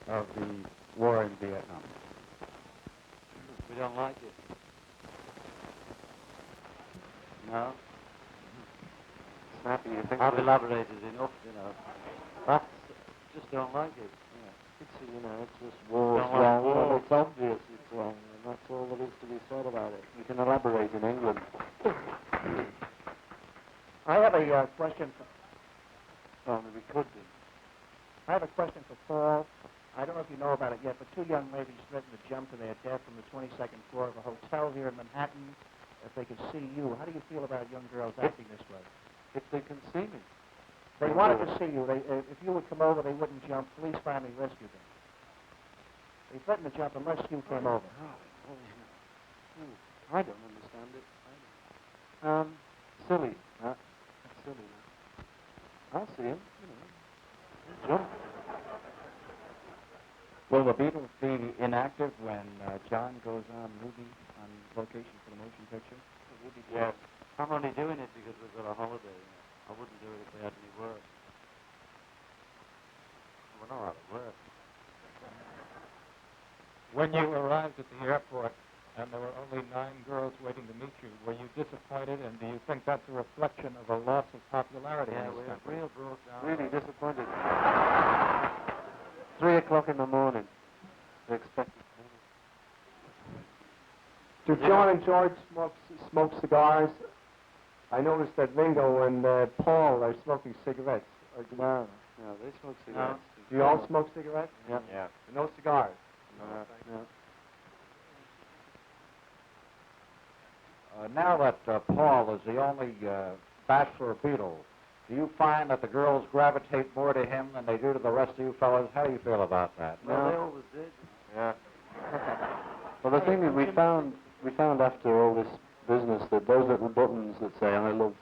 of the war in Vietnam? We don't like it. No. Snappy, you think? I've elaborated enough, you know. That's just don't like it. It's, you know, it's just war's Don't like wrong, war. but it's obvious it's wrong, and that's all there is to be said about it. You can elaborate in England. I have a question for... Well, we could do. I have a question for Paul. I don't know if you know about it yet, but two young ladies threatened to jump to their death from the 22nd floor of a hotel here in Manhattan if they could see you. How do you feel about young girls acting this way? If they can see me. They wanted to see you. If you would come over, they wouldn't jump. Police finally rescued them. They threatened to jump unless you came over. I don't understand it. Silly. That's silly. I'll see him, you know. Jump. Will the Beatles be inactive when John goes on location for the motion picture? Yes. I'm only doing it because we've got a holiday. I wouldn't do it if we had any work. We're not out of work. When you arrived at the airport and there were only 9 girls waiting to meet you, were you disappointed, and do you think that's a reflection of a loss of popularity in Yeah, this we're country? real broke down. Really disappointed. 3 o'clock in the morning. They expected. Do John and George smoke cigars? I noticed that Ringo and Paul are smoking cigarettes. No, they smoke cigarettes. Do you all smoke cigarettes? Yeah. Yeah. No cigars? No. Now that Paul is the only bachelor Beatle, do you find that the girls gravitate more to him than they do to the rest of you fellas? How do you feel about that? Well, they always did. Yeah. Well, the thing is, we found after all this business that those little buttons that say "I love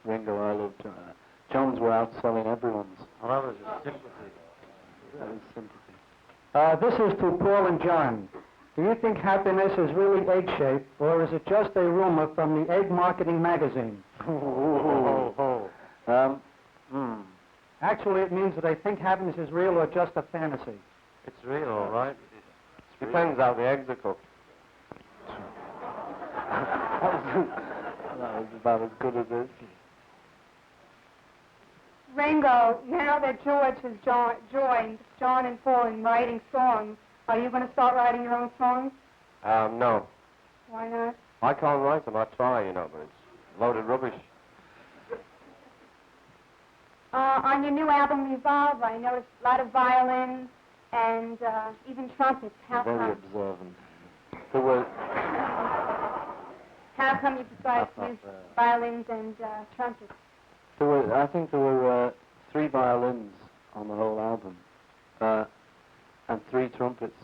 Ringo, I love John's" were outselling everyone's. Well, that was just sympathy. That was sympathy. This is to Paul and John. Do you think happiness is really egg-shaped, or is it just a rumor from the egg marketing magazine? Actually, it means that they think happiness is real or just a fantasy. It's real, all right. Depends how the eggs are cooked. That was about as good as this. Ringo, now that George has joined John and Paul in writing songs, are you going to start writing your own songs? No. Why not? I can't write them. I try, you know, but it's loaded rubbish. On your new album, Revolve, I noticed a lot of violins and even trumpets. How Very come? observant. There were... How come you decided to use violins and trumpets? I think there were 3 violins on the whole album, and 3 trumpets.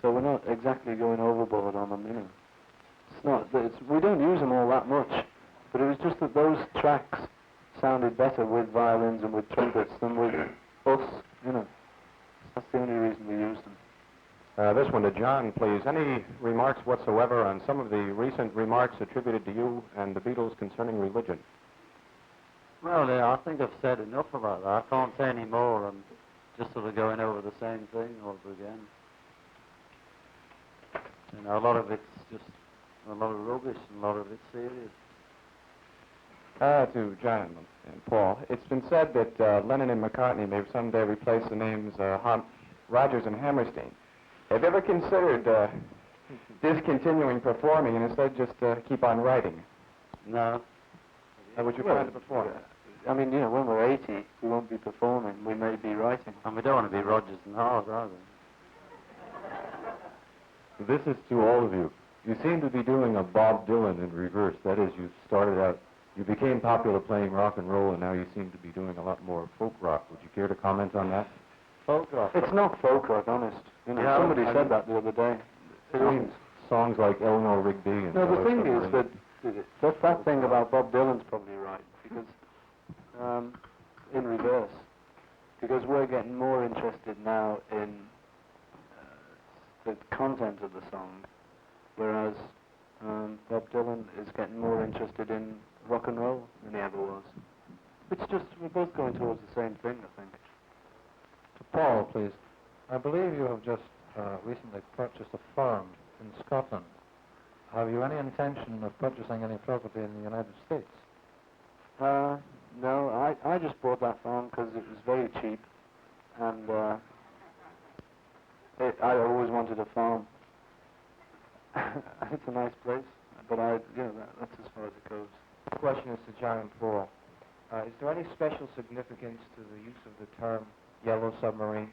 So we're not exactly going overboard on them, you know. It's not. We don't use them all that much, but it was just that those tracks sounded better with violins and with trumpets than with us, you know. That's the only reason we used them. This one to John, please. Any remarks whatsoever on some of the recent remarks attributed to you and the Beatles concerning religion? Well, yeah, I think I've said enough about that. I can't say any more. I'm just sort of going over the same thing over again. You know, a lot of it's just a lot of rubbish and a lot of it's serious. To John and Paul, it's been said that Lennon and McCartney may someday replace the names Rodgers and Hammerstein. Have you ever considered discontinuing performing and instead just keep on writing? No. How would you plan to perform? I mean, you know, when we're 80, we won't be performing. We may be writing. And we don't want to be Rodgers and Hart, either. This is to all of you. You seem to be doing a Bob Dylan in reverse. That is, you started out, you became popular playing rock and roll, and now you seem to be doing a lot more folk rock. Would you care to comment on that? Folk rock? It's not folk rock, honest. You know, yeah, somebody said that the other day. Songs like Eleanor Rigby and... No, the thing is that thing about Bob Dylan's probably right, because in reverse, because we're getting more interested now in the content of the song, whereas Bob Dylan is getting more interested in rock and roll than he ever was. It's just, we're both going towards the same thing, I think. To Paul, please. I believe you have just recently purchased a farm in Scotland. Have you any intention of purchasing any property in the United States? No, I just bought that farm because it was very cheap, and I always wanted a farm. It's a nice place, but that's as far as it goes. The question is to John and Paul. Is there any special significance to the use of the term yellow submarine?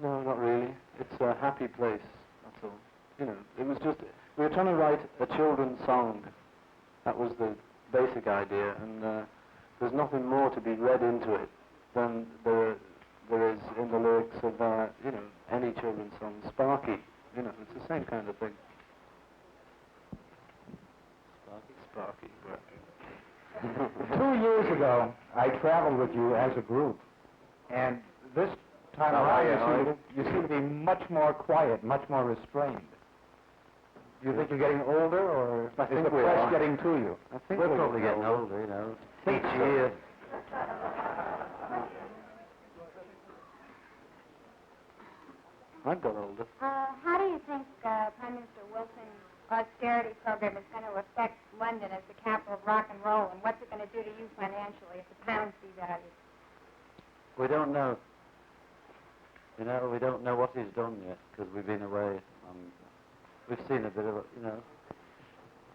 No, not really. It's a happy place, that's all. It was just, we were trying to write a children's song. That was the basic idea, and there's nothing more to be read into it than there is in the lyrics of, any children's song. Sparky, it's the same kind of thing. Sparky. 2 years ago, I traveled with you as a group, and this time around you seem to be much more quiet, much more restrained. Do you think you're getting older, or is the press getting to you? I think We're probably getting older, each year. I've got older. How do you think Prime Minister Wilson's austerity program is going to affect London as the capital of rock and roll, and what's it going to do to you financially if the pound's devalued? We don't know. We don't know what he's done yet because we've been away. We've seen a bit of it,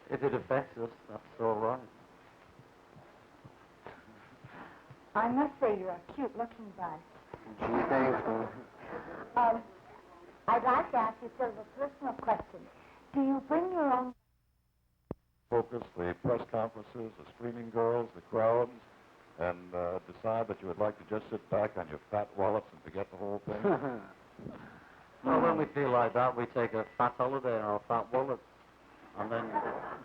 If it affects us, that's all right. I must say you're a cute-looking bud. Thanks. I'd like to ask you sort of a personal question. Do you bring your own... Focus the press conferences, the screaming girls, the crowds, and decide that you would like to just sit back on your fat wallets and forget the whole thing? Well, when we feel like that, we take a fat holiday in our fat wallet. And then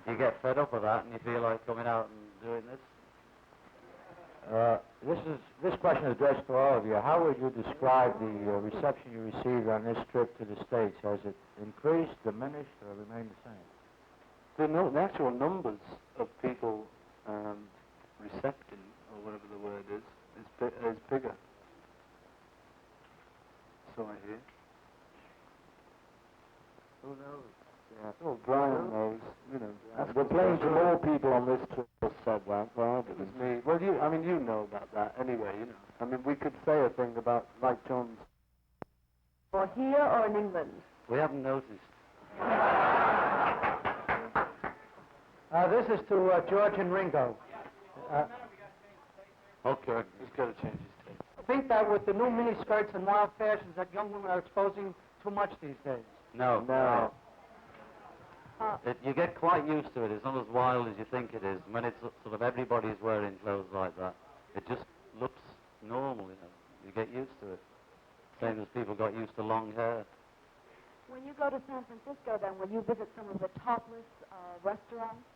you get fed up with that and you feel like coming out and doing this. This question is addressed to all of you. How would you describe the reception you received on this trip to the States? Has it increased, diminished, or remained the same? The actual numbers of people recepting, or whatever the word is bigger. So I hear. Who knows? Yeah. Oh, Brian knows. We're playing to more people on this trip. Said that, well, it was me. Well, you know about that anyway. We could say a thing about like John's. Or here or in England? We haven't noticed. This is to George and Ringo. Okay, he's got to change his taste. I think that with the new miniskirts and wild fashions that young women are exposing too much these days. No. You get quite used to it. It's not as wild as you think it is. When it's sort of everybody's wearing clothes like that, it just looks normal, You get used to it. Same as people got used to long hair. When you go to San Francisco, then, will you visit some of the topless restaurants?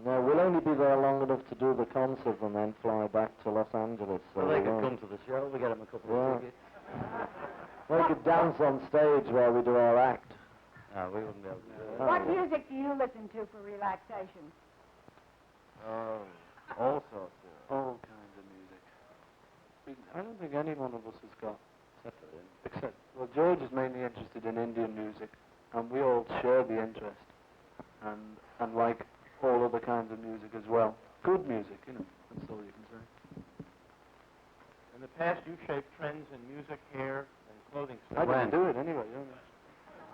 No, we'll only be there long enough to do the concert and then fly back to Los Angeles. So Well, they could come to the show. We get them a couple of tickets. They could dance on stage while we do our act. No, we wouldn't be able to do that. What music do you listen to for relaxation? All sorts of. All kinds of music. I don't think any one of us has got. Well, George is mainly interested in Indian music, and we all share the interest, and like all other kinds of music as well. Good music, that's all you can say. In the past, you've shaped trends in music, hair, and clothing I styles. didn't do it anyway,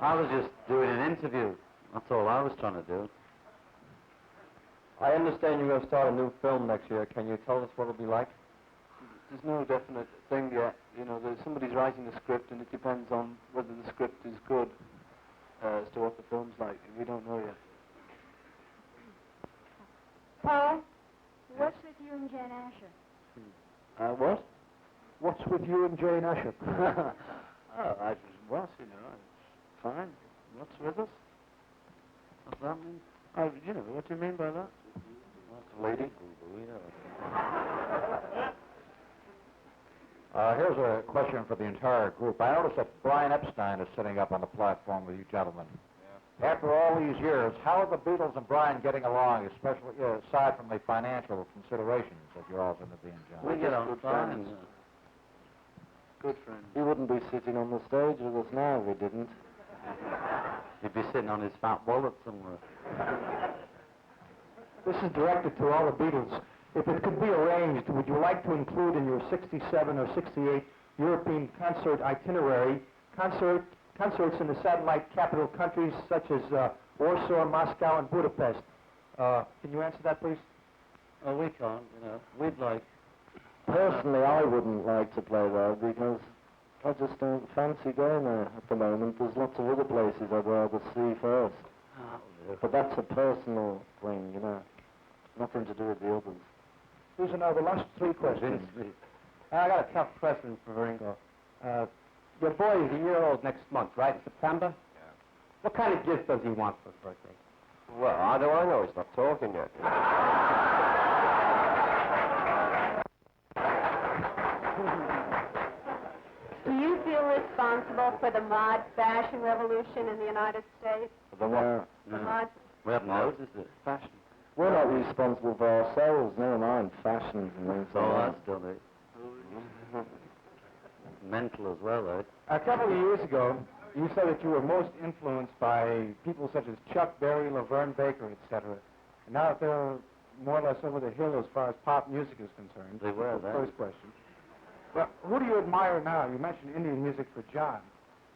I was just doing an interview. That's all I was trying to do. I understand you're going to start a new film next year. Can you tell us what it'll be like? There's no definite thing yet. Somebody's writing the script, and it depends on whether the script is good as to what the film's like. We don't know yet. Paul, what's with you and Jane Asher? What? What's with you and Jane Asher? It's fine. What's with us? What's that mean? What do you mean by that? Lady? Here's a question for the entire group. I notice that Brian Epstein is sitting up on the platform with you gentlemen. Yeah. After all these years, how are the Beatles and Brian getting along, especially aside from the financial considerations that you're all going to be enjoying? We get on fine. Good friend. He wouldn't be sitting on the stage with us now if he didn't. He'd be sitting on his fat wallet somewhere. This is directed to all the Beatles. If it could be arranged, would you like to include in your 67 or 68 European concert itinerary concerts in the satellite capital countries such as Warsaw, Moscow, and Budapest? Can you answer that, please? Oh, we can't, you know. We'd like... Personally, I wouldn't like to play there because I just don't fancy going there at the moment. There's lots of other places I'd rather see first. But that's a personal thing, you know. Nothing to do with the others. Who's another? Last three questions. I got a tough question for Ringo. Your boy is a year old next month, right? September? Yeah. What kind of gift does he want for his birthday? Well, how do I know? He's not talking yet. Do you feel responsible for the mod fashion revolution in the United States? The what? The mod? We haven't noticed it. Fashion. We're not responsible for ourselves, never mind fashion and things like that. That's done it. Mental as well, eh? A couple of years ago, you said that you were most influenced by people such as Chuck Berry, Laverne Baker, etc. And now that they're more or less over the hill as far as pop music is concerned. They were then. First question. Well, who do you admire now? You mentioned Indian music for John.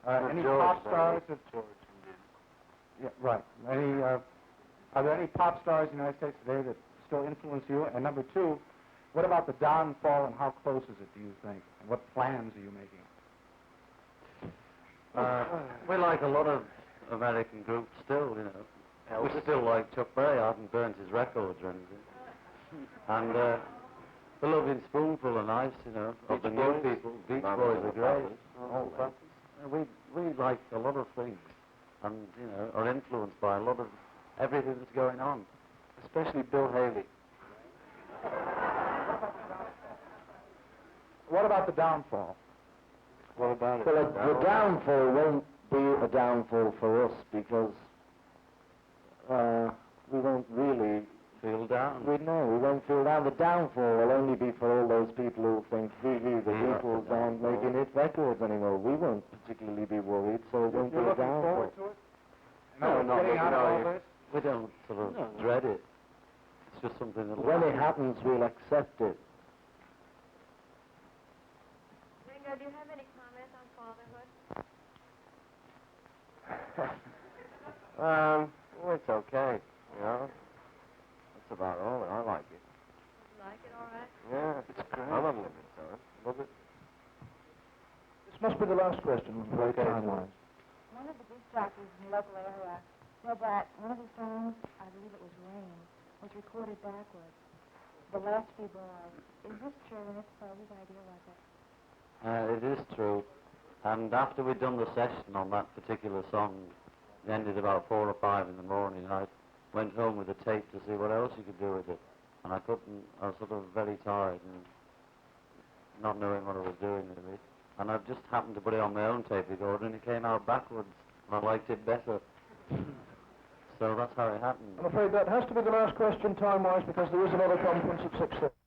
Any George, pop stars? George. Yeah, right. Are there any pop stars in the United States today that still influence you? And number two, what about the downfall and how close is it, do you think? And what plans are you making? We like a lot of American groups still, you know. We still like Chuck Berry. I haven't burnt his records or anything. And the Loving Spoonful are nice, you know, of the new people. Beach Boys are great. We like a lot of things and, you know, are influenced by a lot of everything that's going on. Especially Bill Haley. What about the downfall? What about it? Well, the downfall won't be a downfall for us because we won't really feel down. We won't feel down. The downfall will only be for all those people who think, the Beatles aren't making hit records anymore. We won't particularly be worried, so it won't be a downfall. Forward to it? No, not getting out of all this? We don't sort of dread it. It's just something that when it happens, we'll accept it. Ringo, do you have any comment on fatherhood? Well, it's okay, you know. That's about all. I like it. You like it all right? Yeah, it's great. I'm not living, son. Love it. This must be the last question. Very time-wise. One of the disc jockeys in the local area said that one of his songs, I believe it was Rain, was recorded backwards. The last few bars. Is this true? And if so, whose idea was it? It is true. And after we'd done the session on that particular song, it ended about 4 or 5 in the morning. I went home with a tape to see what else you could do with it. And I couldn't, I was sort of very tired and not knowing what I was doing really. And I just happened to put it on my own tape recorder and it came out backwards. And I liked it better. So that's how it happened. I'm afraid that has to be the last question time-wise because there is another conference at 6:30.